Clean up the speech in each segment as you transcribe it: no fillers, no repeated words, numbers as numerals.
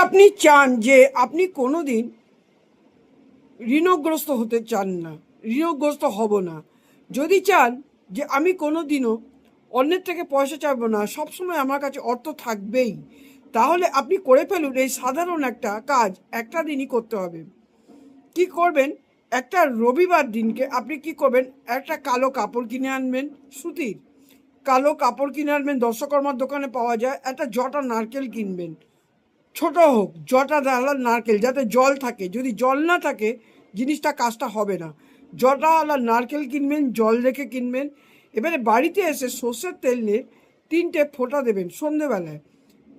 আপনি চান যে আপনি কোনো দিন ঋণগ্রস্ত হতে চান না, ঋণগ্রস্ত হব না, যদি চান যে আমি কোনো দিনও অন্যের থেকে পয়সা চাইবো না, সবসময় আমার কাছে অর্থ থাকবেই, তাহলে আপনি করে ফেলুন এই সাধারণ একটা কাজ। একটা দিনই করতে হবে। কি করবেন? একটা রবিবার দিনকে আপনি কি করবেন, একটা কালো কাপড় কিনে আনবেন, সুতির কালো কাপড় কিনে আনবেন, দর্শকর্মার দোকানে পাওয়া যায়। একটা জটা নারকেল কিনবেন, ছোট হোক, জটা ডালার নারকেল, যাতে জল থাকে। যদি জল না থাকে জিনিসটা কাজটা হবে না। জটা আলার নারকেল কিনবেন, জল রেখে কিনবেন। এবারে বাড়িতে এসে সর্ষের তেল নিয়ে 3টে ফোঁটা দেবেন সন্ধেবেলায়,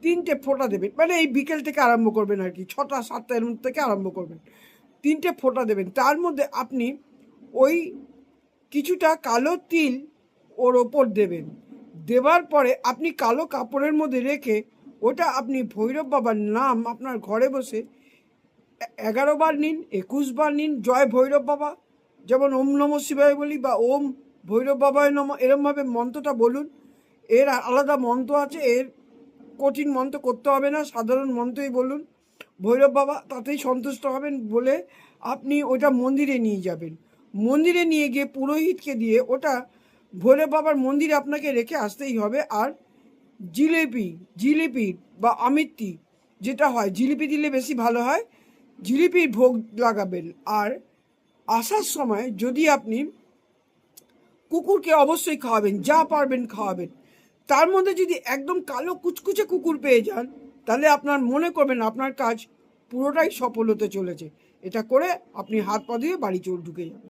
3টে ফোঁটা দেবেন, মানে এই বিকেল থেকে আরম্ভ করবেন আর কি, 6টা 7টা এর থেকে আরম্ভ করবেন। 3টে ফোঁটা দেবেন, তার মধ্যে আপনি ওই কিছুটা কালো তিল ওর ওপর দেবেন। দেওয়ার পরে আপনি কালো কাপড়ের মধ্যে রেখে ওটা আপনি ভৈরব বাবার নাম আপনার ঘরে বসে 11 বার নিন, 21 বার নিন, জয় ভৈরব বাবা, যেমন ওম নমঃ শিবায় বলি বা ওম ভৈরব বাবায় নমঃ, এরমভাবে মন্ত্রটা বলুন। এর আলাদা মন্ত্র আছে, এর কঠিন মন্ত্র করতে হবে না, সাধারণ মন্ত্রই বলুন। ভৈরব বাবা তাতেই সন্তুষ্ট হবেন। বলে আপনি ওটা মন্দিরে নিয়ে যাবেন। মন্দিরে নিয়ে গিয়ে পুরোহিতকে দিয়ে ওটা ভৈরব বাবার মন্দিরে আপনাকে রেখে আসতেই হবে। আর জিলিপি বা আমিত্তি যেটা হয়, জিলিপি দিলে বেশি ভালো হয়, জিলিপির ভোগ লাগাবেন। আর আসার সময় যদি আপনি কুকুরকে অবশ্যই খাওয়াবেন, যা পারবেন খাওয়াবেন। তার মধ্যে যদি একদম কালো কুচকুচে কুকুর পেয়ে যান, তাহলে আপনার মনে করবেন আপনার কাজ পুরোটাই সফল হতে চলেছে। এটা করে আপনি হাত পা ধুয়ে বাড়ি ঢুকে যাবেন।